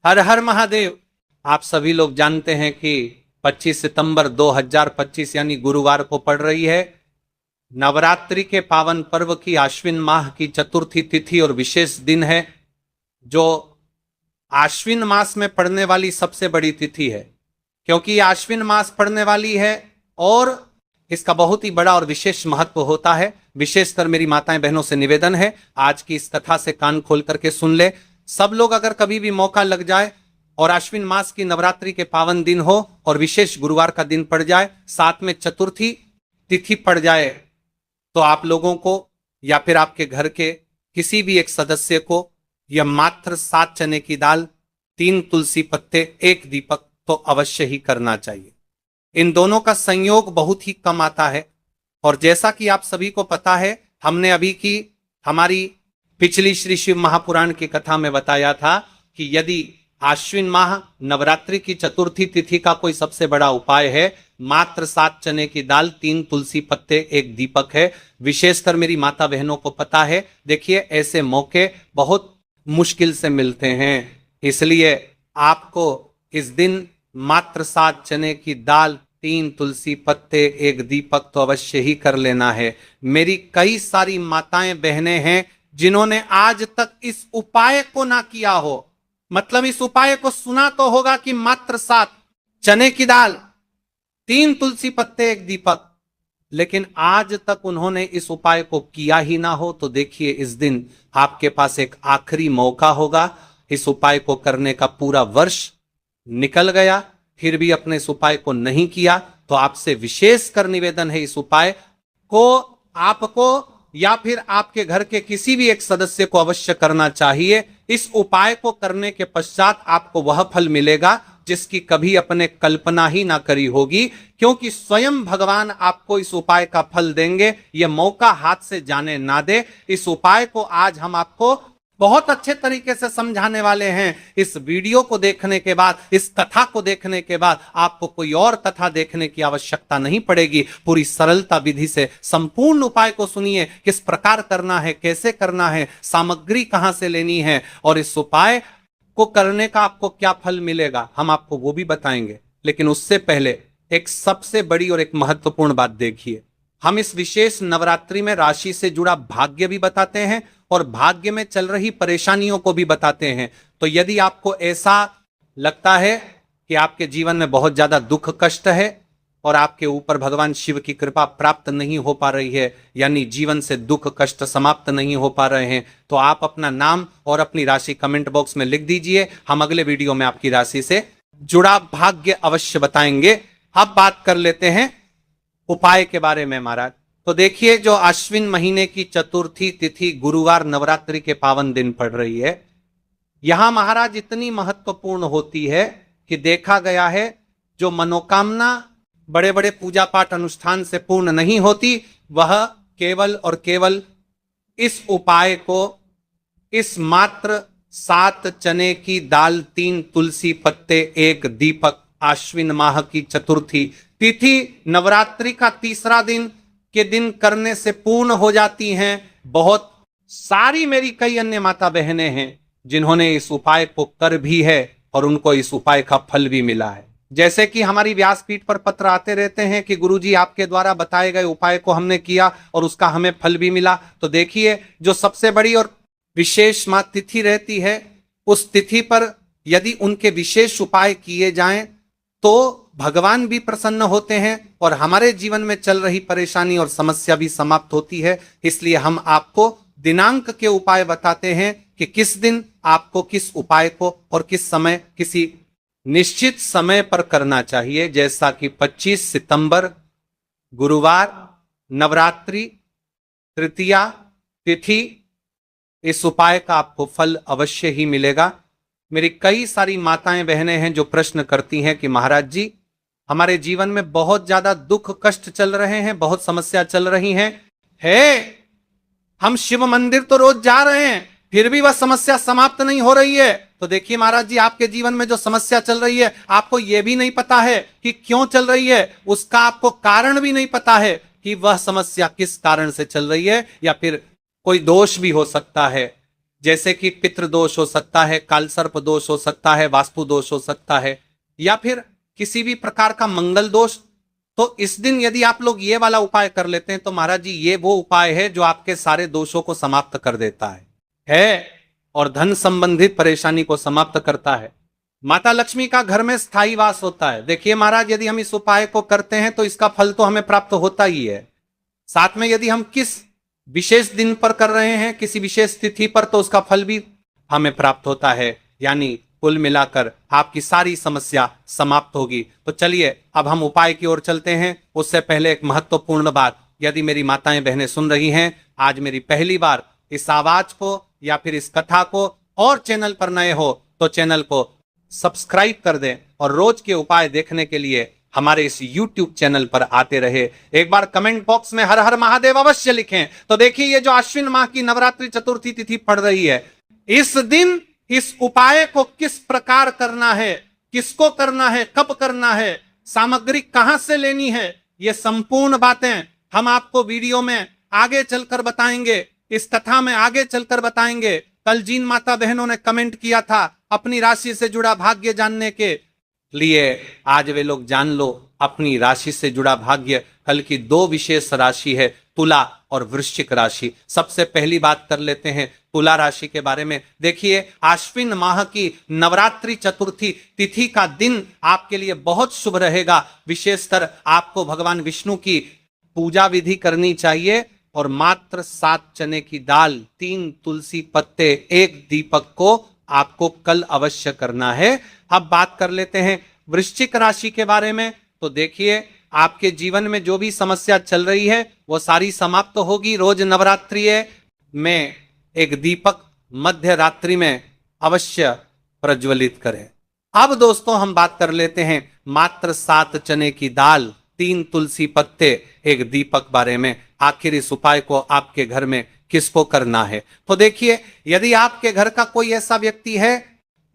हर हर महादेव। आप सभी लोग जानते हैं कि 25 सितंबर 2025 यानी गुरुवार को पड़ रही है नवरात्रि के पावन पर्व की आश्विन माह की चतुर्थी तिथि और विशेष दिन है, जो आश्विन मास में पड़ने वाली सबसे बड़ी तिथि है। क्योंकि ये आश्विन मास पड़ने वाली है और इसका बहुत ही बड़ा और विशेष महत्व होता है। विशेषकर मेरी माताएं बहनों से निवेदन है, आज की इस कथा से कान खोल करके सुन ले। सब लोग अगर कभी भी मौका लग जाए और आश्विन मास की नवरात्रि के पावन दिन हो और विशेष गुरुवार का दिन पड़ जाए, साथ में चतुर्थी तिथि पड़ जाए, तो आप लोगों को या फिर आपके घर के किसी भी एक सदस्य को यह मात्र 7 चने की दाल, 3 तुलसी पत्ते, 1 दीपक तो अवश्य ही करना चाहिए। इन दोनों का संयोग बहुत ही कम आता है। और जैसा कि आप सभी को पता है, हमने अभी की हमारी पिछली श्री शिव महापुराण की कथा में बताया था कि यदि आश्विन माह नवरात्रि की चतुर्थी तिथि का कोई सबसे बड़ा उपाय है, मात्र 7 चने की दाल, 3 तुलसी पत्ते, 1 दीपक है। विशेषकर मेरी माता बहनों को पता है, देखिए ऐसे मौके बहुत मुश्किल से मिलते हैं, इसलिए आपको इस दिन मात्र 7 चने की दाल, 3 तुलसी पत्ते, 1 दीपक तो अवश्य ही कर लेना है। मेरी कई सारी माताएं बहनें हैं जिन्होंने आज तक इस उपाय को ना किया हो, मतलब इस उपाय को सुना तो होगा कि मात्र 7 चने की दाल, 3 तुलसी पत्ते, 1 दीपक, लेकिन आज तक उन्होंने इस उपाय को किया ही ना हो। तो देखिए, इस दिन आपके पास एक आखिरी मौका होगा। इस उपाय को करने का पूरा वर्ष निकल गया, फिर भी अपने इस उपाय को नहीं किया, तो आपसे विशेषकर निवेदन है, इस उपाय को आपको या फिर आपके घर के किसी भी एक सदस्य को अवश्य करना चाहिए। इस उपाय को करने के पश्चात आपको वह फल मिलेगा जिसकी कभी अपने कल्पना ही ना करी होगी, क्योंकि स्वयं भगवान आपको इस उपाय का फल देंगे। यह मौका हाथ से जाने ना दे। इस उपाय को आज हम आपको बहुत अच्छे तरीके से समझाने वाले हैं। इस वीडियो को देखने के बाद, इस कथा को देखने के बाद आपको कोई और कथा देखने की आवश्यकता नहीं पड़ेगी। पूरी सरलता विधि से संपूर्ण उपाय को सुनिए, किस प्रकार करना है, कैसे करना है, सामग्री कहां से लेनी है और इस उपाय को करने का आपको क्या फल मिलेगा, हम आपको वो भी बताएंगे। लेकिन उससे पहले एक सबसे बड़ी और एक महत्वपूर्ण बात देखिए। हम इस विशेष नवरात्रि में राशि से जुड़ा भाग्य भी बताते हैं और भाग्य में चल रही परेशानियों को भी बताते हैं। तो यदि आपको ऐसा लगता है कि आपके जीवन में बहुत ज्यादा दुख कष्ट है और आपके ऊपर भगवान शिव की कृपा प्राप्त नहीं हो पा रही है, यानी जीवन से दुख कष्ट समाप्त नहीं हो पा रहे हैं, तो आप अपना नाम और अपनी राशि कमेंट बॉक्स में लिख दीजिए। हम अगले वीडियो में आपकी राशि से जुड़ा भाग्य अवश्य बताएंगे। अब बात कर लेते हैं उपाय के बारे में महाराज। तो देखिए, जो अश्विन महीने की चतुर्थी तिथि गुरुवार नवरात्रि के पावन दिन पड़ रही है, यहां महाराज इतनी महत्वपूर्ण होती है कि देखा गया है जो मनोकामना बड़े बड़े पूजा पाठ अनुष्ठान से पूर्ण नहीं होती, वह केवल और केवल इस उपाय को, इस मात्र 7 चने की दाल, 3 तुलसी पत्ते, 1 दीपक, आश्विन माह की चतुर्थी तिथि नवरात्रि का तीसरा दिन के दिन करने से पूर्ण हो जाती हैं। बहुत सारी मेरी कई अन्य माता बहनें हैं जिन्होंने इस उपाय को कर भी है और उनको इस उपाय का फल भी मिला है। जैसे कि हमारी व्यासपीठ पर पत्र आते रहते हैं कि गुरुजी आपके द्वारा बताए गए उपाय को हमने किया और उसका हमें फल भी मिला। तो देखिए, जो सबसे बड़ी और विशेष मां तिथि रहती है, उस तिथि पर यदि उनके विशेष उपाय किए जाएं तो भगवान भी प्रसन्न होते हैं और हमारे जीवन में चल रही परेशानी और समस्या भी समाप्त होती है। इसलिए हम आपको दिनांक के उपाय बताते हैं कि किस दिन आपको किस उपाय को और किस समय, किसी निश्चित समय पर करना चाहिए। जैसा कि 25 सितंबर गुरुवार नवरात्रि तृतीया तिथि, इस उपाय का आपको फल अवश्य ही मिलेगा। मेरी कई सारी माताएं बहनें हैं जो प्रश्न करती हैं कि महाराज जी, हमारे जीवन में बहुत ज्यादा दुख कष्ट चल रहे हैं, बहुत समस्या चल रही है, हम शिव मंदिर तो रोज जा रहे हैं, फिर भी वह समस्या समाप्त नहीं हो रही है। तो देखिए महाराज जी, आपके जीवन में जो समस्या चल रही है, आपको यह भी नहीं पता है कि क्यों चल रही है, उसका आपको कारण भी नहीं पता है कि वह समस्या किस कारण से चल रही है, या फिर कोई दोष भी हो सकता है। जैसे कि पितृ दोष हो सकता है, कालसर्प दोष हो सकता है, वास्तु दोष हो सकता है, या फिर किसी भी प्रकार का मंगल दोष। तो इस दिन यदि आप लोग ये वाला उपाय कर लेते हैं तो महाराज जी ये वो उपाय है जो आपके सारे दोषों को समाप्त कर देता है और धन संबंधित परेशानी को समाप्त करता है। माता लक्ष्मी का घर में स्थायी वास होता है। देखिए महाराज, यदि हम इस उपाय को करते हैं तो इसका फल तो हमें प्राप्त होता ही है, साथ में यदि हम किस विशेष दिन पर कर रहे हैं, किसी विशेष तिथि पर, तो उसका फल भी हमें प्राप्त होता है। यानी कुल मिलाकर आपकी सारी समस्या समाप्त होगी। तो चलिए अब हम उपाय की ओर चलते हैं। उससे पहले एक महत्वपूर्ण बात, यदि मेरी माताएं बहनें सुन रही हैं, आज मेरी पहली बार इस आवाज को या फिर इस कथा को और चैनल पर नए हो तो चैनल को सब्सक्राइब कर दें और रोज के उपाय देखने के लिए हमारे इस YouTube चैनल पर आते रहे। एक बार कमेंट बॉक्स में हर हर महादेव अवश्य लिखें। तो देखिए, ये जो आश्विन माह की नवरात्रि चतुर्थी तिथि पड़ रही है, इस दिन इस उपाय को किस प्रकार करना है, किसको करना है, कब करना है, सामग्री कहां से लेनी है, ये संपूर्ण बातें हम आपको वीडियो में आगे चलकर बताएंगे, इस कथा में आगे चलकर बताएंगे। कल जिन माता बहनों ने कमेंट किया था अपनी राशि से जुड़ा भाग्य जानने के लिए, आज वे लोग जान लो अपनी राशि से जुड़ा भाग्य। कल की दो विशेष राशि है, तुला और वृश्चिक राशि। सबसे पहली बात कर लेते हैं तुला राशि के बारे में। देखिए, आश्विन माह की नवरात्रि चतुर्थी तिथि का दिन आपके लिए बहुत शुभ रहेगा। विशेषकर आपको भगवान विष्णु की पूजा विधि करनी चाहिए और मात्र 7 चने की दाल, 3 तुलसी पत्ते, 1 दीपक को आपको कल अवश्य करना है। अब बात कर लेते हैं वृश्चिक राशि के बारे में। तो देखिए, आपके जीवन में जो भी समस्या चल रही है वो सारी समाप्त होगी। रोज नवरात्रि में एक दीपक मध्य रात्रि में अवश्य प्रज्वलित करें। अब दोस्तों हम बात कर लेते हैं मात्र 7 चने की दाल, 3 तुलसी पत्ते, 1 दीपक बारे में। आखिर इस उपाय को आपके घर में किसको करना है? तो देखिए, यदि आपके घर का कोई ऐसा व्यक्ति है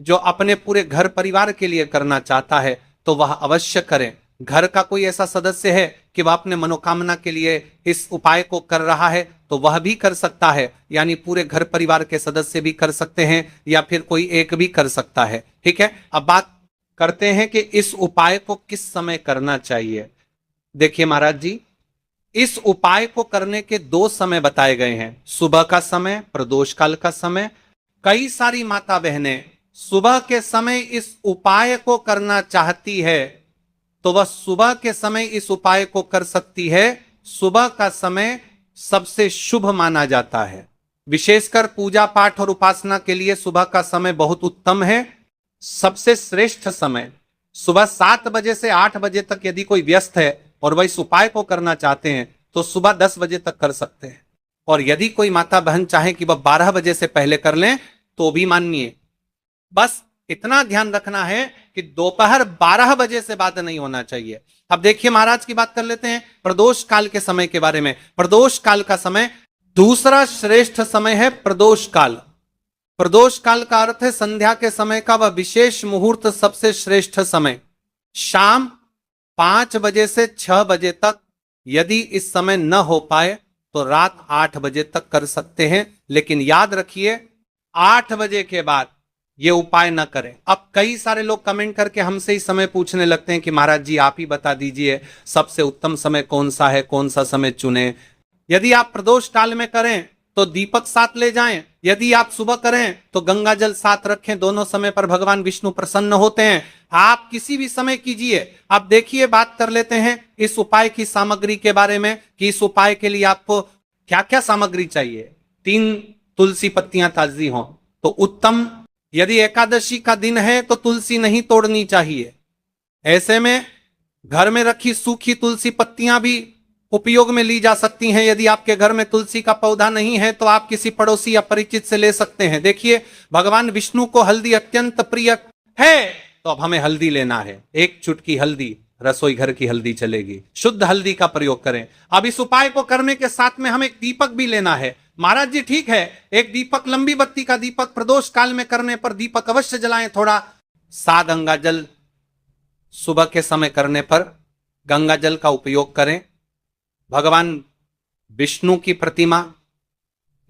जो अपने पूरे घर परिवार के लिए करना चाहता है तो वह अवश्य करें। घर का कोई ऐसा सदस्य है कि वह अपने मनोकामना के लिए इस उपाय को कर रहा है तो वह भी कर सकता है, यानी पूरे घर परिवार के सदस्य भी कर सकते हैं या फिर कोई एक भी कर सकता है। ठीक है, अब बात करते हैं कि इस उपाय को किस समय करना चाहिए। देखिए महाराज जी, इस उपाय को करने के 2 समय बताए गए हैं, सुबह का समय, प्रदोष काल का समय। कई सारी माता बहनें सुबह के समय इस उपाय को करना चाहती है तो वह सुबह के समय इस उपाय को कर सकती है। सुबह का समय सबसे शुभ माना जाता है। विशेषकर पूजा पाठ और उपासना के लिए सुबह का समय बहुत उत्तम है। सबसे श्रेष्ठ समय सुबह 7 बजे से 8 बजे तक यदि कोई व्यस्त है और वह इस उपाय को करना चाहते हैं तो सुबह 10 बजे तक कर सकते हैं। और यदि कोई माता बहन चाहे कि वह 12 बजे से पहले कर लें तो भी मानिए। बस इतना ध्यान रखना है कि दोपहर 12 बजे से बाद नहीं होना चाहिए। अब देखिए महाराज की बात कर लेते हैं प्रदोष काल के समय के बारे में। प्रदोष काल का समय दूसरा श्रेष्ठ समय है प्रदोष काल। प्रदोष काल का अर्थ है संध्या के समय का वह विशेष मुहूर्त, सबसे श्रेष्ठ समय। शाम 5 बजे से 6 बजे तक, यदि इस समय न हो पाए तो रात 8 बजे तक कर सकते हैं। लेकिन याद रखिए 8 बजे के बाद ये उपाय न करें। अब कई सारे लोग कमेंट करके हमसे इस समय पूछने लगते हैं कि महाराज जी आप ही बता दीजिए सबसे उत्तम समय कौन सा है, कौन सा समय चुने। यदि आप प्रदोष काल में करें तो दीपक साथ ले जाएं, यदि आप सुबह करें तो गंगा जल साथ रखें। दोनों समय पर भगवान विष्णु प्रसन्न होते हैं। आप किसी भी समय कीजिए। अब देखिए, बात कर लेते हैं इस उपाय की सामग्री के बारे में कि इस उपाय के लिए आपको क्या क्या सामग्री चाहिए। 3 तुलसी पत्तियां ताजी हों तो उत्तम। यदि एकादशी का दिन है तो तुलसी नहीं तोड़नी चाहिए। ऐसे में घर में रखी सूखी तुलसी पत्तियां भी उपयोग में ली जा सकती हैं। यदि आपके घर में तुलसी का पौधा नहीं है तो आप किसी पड़ोसी या परिचित से ले सकते हैं। देखिए, भगवान विष्णु को हल्दी अत्यंत प्रिय है तो अब हमें हल्दी लेना है। 1 चुटकी हल्दी, रसोई घर की हल्दी चलेगी, शुद्ध हल्दी का प्रयोग करें। अब इस उपाय को करने के साथ में हमें एक दीपक भी लेना है। महाराज जी ठीक है, एक दीपक, लंबी बत्ती का दीपक प्रदोष काल में करने पर दीपक अवश्य जलाएं। थोड़ा सा गंगा जल सुबह के समय करने पर गंगा जल का उपयोग करें। भगवान विष्णु की प्रतिमा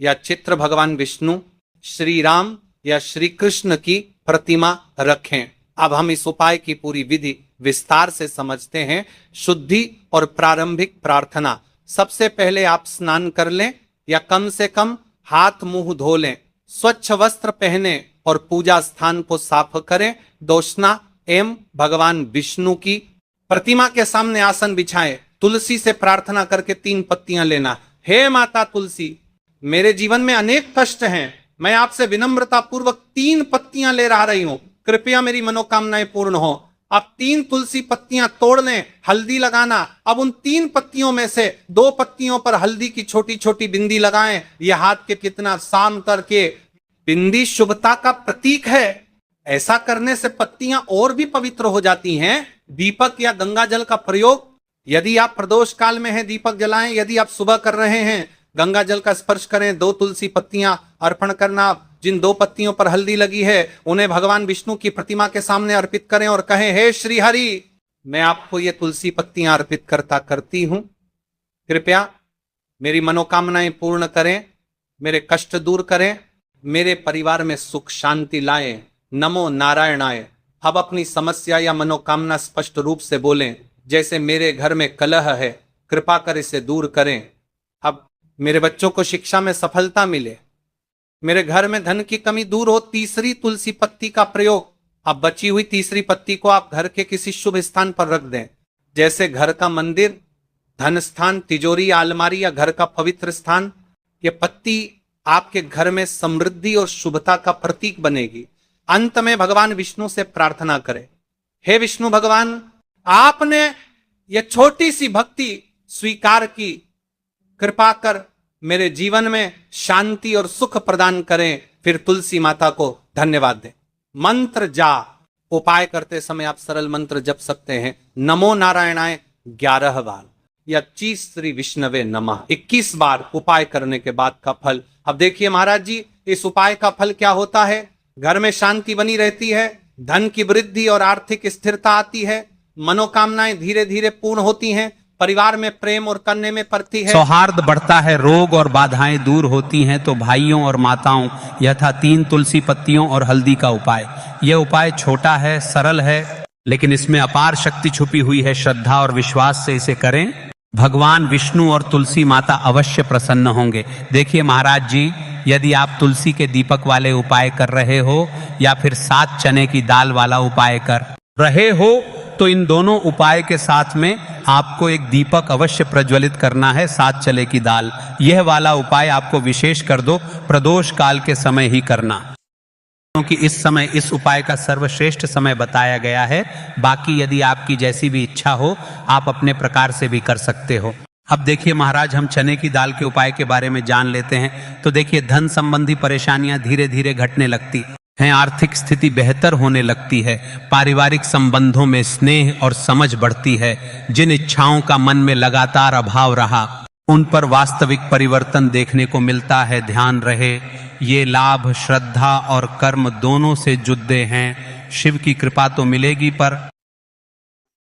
या चित्र भगवान विष्णु श्री राम या श्री कृष्ण की प्रतिमा रखें। अब हम इस उपाय की पूरी विधि विस्तार से समझते हैं। शुद्धि और प्रारंभिक प्रार्थना। सबसे पहले आप स्नान कर लें या कम से कम हाथ मुंह धो लें, स्वच्छ वस्त्र पहने और पूजा स्थान को साफ करें। दोषना एवं भगवान विष्णु की प्रतिमा के सामने आसन बिछाएं। तुलसी से प्रार्थना करके 3 पत्तियां लेना। हे माता तुलसी, मेरे जीवन में अनेक कष्ट हैं, मैं आपसे विनम्रता पूर्वक 3 पत्तियां ले रही हूं, कृपया मेरी मनोकामनाएं पूर्ण हो। अब 3 तुलसी पत्तियां तोड़ लें, हल्दी लगाना। अब उन 3 पत्तियों में से 2 पत्तियों पर हल्दी की छोटी छोटी बिंदी लगाएं। यह हाथ के कितना शाम करके, बिंदी शुभता का प्रतीक है। ऐसा करने से पत्तियां और भी पवित्र हो जाती हैं। दीपक या गंगा जल का प्रयोग, यदि आप प्रदोष काल में हैं दीपक जलाएं, यदि आप सुबह कर रहे हैं गंगा जल का स्पर्श करें। 2 तुलसी पत्तियां अर्पण करना। जिन 2 पत्तियों पर हल्दी लगी है उन्हें भगवान विष्णु की प्रतिमा के सामने अर्पित करें और कहें, हे श्री हरि, मैं आपको ये तुलसी पत्तियां अर्पित करती हूं, कृपया मेरी मनोकामनाएं पूर्ण करें, मेरे कष्ट दूर करें, मेरे परिवार में सुख शांति लाएं। नमो नारायणाय। अब अपनी समस्या या मनोकामना स्पष्ट रूप से बोलें। जैसे मेरे घर में कलह है, कृपा कर इसे दूर करें। अब मेरे बच्चों को शिक्षा में सफलता मिले, मेरे घर में धन की कमी दूर हो। तीसरी तुलसी पत्ती का प्रयोग। अब बची हुई तीसरी पत्ती को आप घर के किसी शुभ स्थान पर रख दें, जैसे घर का मंदिर, धन स्थान, तिजोरी, अलमारी या घर का पवित्र स्थान। ये पत्ती आपके घर में समृद्धि और शुभता का प्रतीक बनेगी। अंत में भगवान विष्णु से प्रार्थना करें, हे विष्णु भगवान, आपने ये छोटी सी भक्ति स्वीकार की, कृपा कर मेरे जीवन में शांति और सुख प्रदान करें। फिर तुलसी माता को धन्यवाद दें। मंत्र जाप। उपाय करते समय आप सरल मंत्र जप सकते हैं। नमो नारायणाय 11 बार या चीस श्री विष्णवे नमः 21 बार उपाय करने के बाद का फल। अब देखिए महाराज जी, इस उपाय का फल क्या होता है। घर में शांति बनी रहती है, धन की वृद्धि और आर्थिक स्थिरता आती है, मनोकामनाएं धीरे धीरे पूर्ण होती हैं, परिवार में प्रेम और करने में बढ़ती है, सौहार्द बढ़ता है, रोग और बाधाएं दूर होती हैं। तो भाइयों और माताओं, यह था 3 तुलसी पत्तियों और हल्दी का उपाय। यह उपाय छोटा है, सरल है, लेकिन इसमें अपार शक्ति छुपी हुई है। श्रद्धा और विश्वास से इसे करें, भगवान विष्णु और तुलसी माता अवश्य प्रसन्न होंगे। देखिए महाराज जी, यदि आप तुलसी के दीपक वाले उपाय कर रहे हो या फिर 7 चने की दाल वाला उपाय कर रहे हो, तो इन दोनों उपाय के साथ में आपको एक दीपक अवश्य प्रज्वलित करना है, 7 चने की दाल। यह वाला उपाय आपको विशेष कर दो प्रदोष काल के समय ही करना, क्योंकि इस समय इस उपाय का सर्वश्रेष्ठ समय बताया गया है। बाकी यदि आपकी जैसी भी इच्छा हो, आप अपने प्रकार से भी कर सकते हो। अब देखिए महाराज, हम चने की दाल के उपाय के बारे में जान लेते हैं। तो देखिए, धन संबंधी परेशानियां धीरे धीरे घटने लगती हैं, आर्थिक स्थिति बेहतर होने लगती है, पारिवारिक संबंधों में स्नेह और समझ बढ़ती है। जिन इच्छाओं का मन में लगातार अभाव रहा, उन पर वास्तविक परिवर्तन देखने को मिलता है। ध्यान रहे, ये लाभ श्रद्धा और कर्म दोनों से जुड़े हैं। शिव की कृपा तो मिलेगी, पर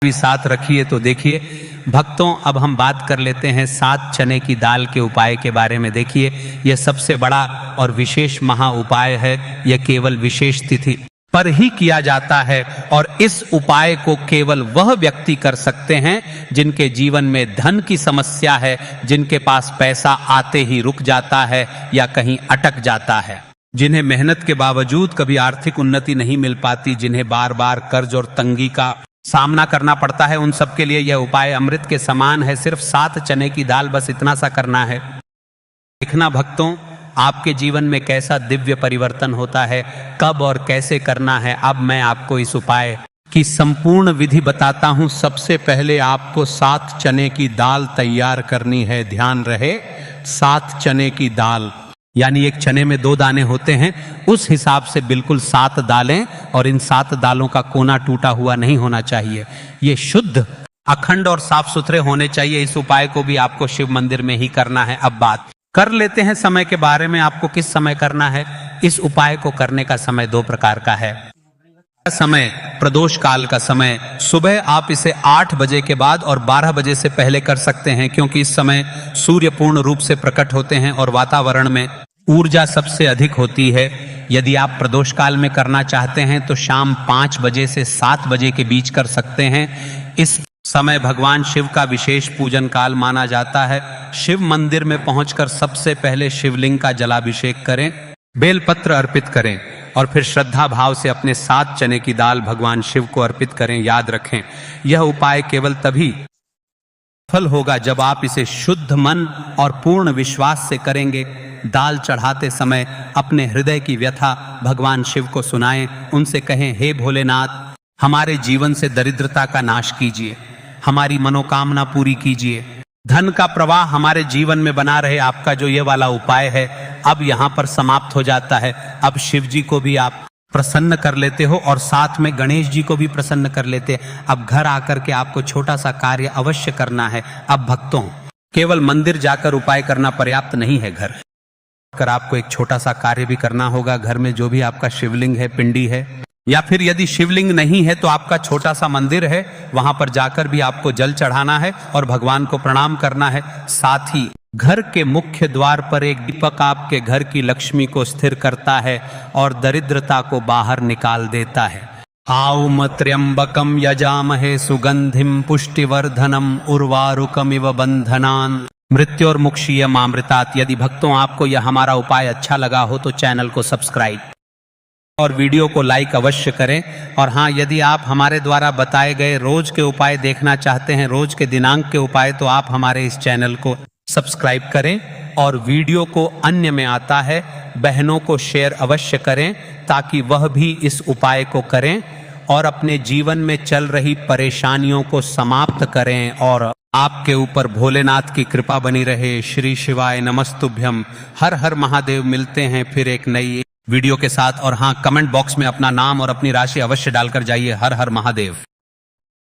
भी साथ रखिए। तो देखिए भक्तों, अब हम बात कर लेते हैं 7 चने की दाल के उपाय के बारे में। देखिए, यह सबसे बड़ा और विशेष महा उपाय है। यह केवल विशेष तिथि पर ही किया जाता है, और इस उपाय को केवल वह व्यक्ति कर सकते हैं जिनके जीवन में धन की समस्या है, जिनके पास पैसा आते ही रुक जाता है या कहीं अटक जाता है, जिन्हें मेहनत के बावजूद कभी आर्थिक उन्नति नहीं मिल पाती, जिन्हें बार बार कर्ज और तंगी का सामना करना पड़ता है। उन सबके लिए यह उपाय अमृत के समान है। सिर्फ 7 चने की दाल, बस इतना सा करना है। देखना भक्तों, आपके जीवन में कैसा दिव्य परिवर्तन होता है, कब और कैसे करना है। अब मैं आपको इस उपाय की संपूर्ण विधि बताता हूं। सबसे पहले आपको 7 चने की दाल तैयार करनी है। ध्यान रहे, 7 चने की दाल, यानी एक चने में 2 दाने होते हैं, उस हिसाब से बिल्कुल 7 दालें, और इन 7 दालों का कोना टूटा हुआ नहीं होना चाहिए। ये शुद्ध, अखंड और साफ सुथरे होने चाहिए। इस उपाय को भी आपको शिव मंदिर में ही करना है। अब बात कर लेते हैं समय के बारे में। आपको किस समय करना है? इस उपाय को करने का समय 2 प्रकार का है। समय प्रदोष काल का समय, सुबह आप इसे 8 बजे के बाद और 12 बजे से पहले कर सकते हैं, क्योंकि इस समय सूर्य पूर्ण रूप से प्रकट होते हैं और वातावरण में ऊर्जा सबसे अधिक होती है। यदि आप प्रदोष काल में करना चाहते हैं तो शाम 5 बजे से 7 बजे के बीच कर सकते हैं। इस समय भगवान शिव का विशेष पूजन काल माना जाता है। शिव मंदिर में पहुंचकर सबसे पहले शिवलिंग का जलाभिषेक करें, बेलपत्र अर्पित करें और फिर श्रद्धा भाव से अपने 7 चने की दाल भगवान शिव को अर्पित करें। याद रखें, यह उपाय केवल तभी सफल होगा जब आप इसे शुद्ध मन और पूर्ण विश्वास से करेंगे। दाल चढ़ाते समय अपने हृदय की व्यथा भगवान शिव को सुनाएं। उनसे कहें, हे भोलेनाथ, हमारे जीवन से दरिद्रता का नाश कीजिए, हमारी मनोकामना पूरी कीजिए, धन का प्रवाह हमारे जीवन में बना रहे। आपका जो ये वाला उपाय है अब यहाँ पर समाप्त हो जाता है। अब शिव जी को भी आप प्रसन्न कर लेते हो और साथ में गणेश जी को भी प्रसन्न कर लेते हैं। अब घर आकर के आपको छोटा सा कार्य अवश्य करना है। अब भक्तों, केवल मंदिर जाकर उपाय करना पर्याप्त नहीं है। घर कर आपको एक छोटा सा कार्य भी करना होगा। घर में जो भी आपका शिवलिंग है, पिंडी है, या फिर यदि शिवलिंग नहीं है तो आपका छोटा सा मंदिर है, वहां पर जाकर भी आपको जल चढ़ाना है और भगवान को प्रणाम करना है। साथ ही घर के मुख्य द्वार पर एक दीपक आपके घर की लक्ष्मी को स्थिर करता है और दरिद्रता को बाहर निकाल देता है। आउम त्र्यंबकम यजामहे सुगंधिम पुष्टिवर्धनम उर्वारुकमिव बंधनान मृत्योर्मुक्षीयमामृतात्। यदि भक्तों आपको यह हमारा उपाय अच्छा लगा हो तो चैनल को सब्सक्राइब और वीडियो को लाइक अवश्य करें। और हाँ, यदि आप हमारे द्वारा बताए गए रोज के उपाय देखना चाहते हैं, रोज के दिनांक के उपाय, तो आप हमारे इस चैनल को सब्सक्राइब करें और वीडियो को अन्य में आता है बहनों को शेयर अवश्य करें ताकि वह भी इस उपाय को करें और अपने जीवन में चल रही परेशानियों को समाप्त करें और आपके ऊपर भोलेनाथ की कृपा बनी रहे। श्री शिवाय नमस्तुभ्यम। हर हर महादेव। मिलते हैं फिर एक नई वीडियो के साथ। और हाँ, कमेंट बॉक्स में अपना नाम और अपनी राशि अवश्य डालकर जाइए। हर हर महादेव।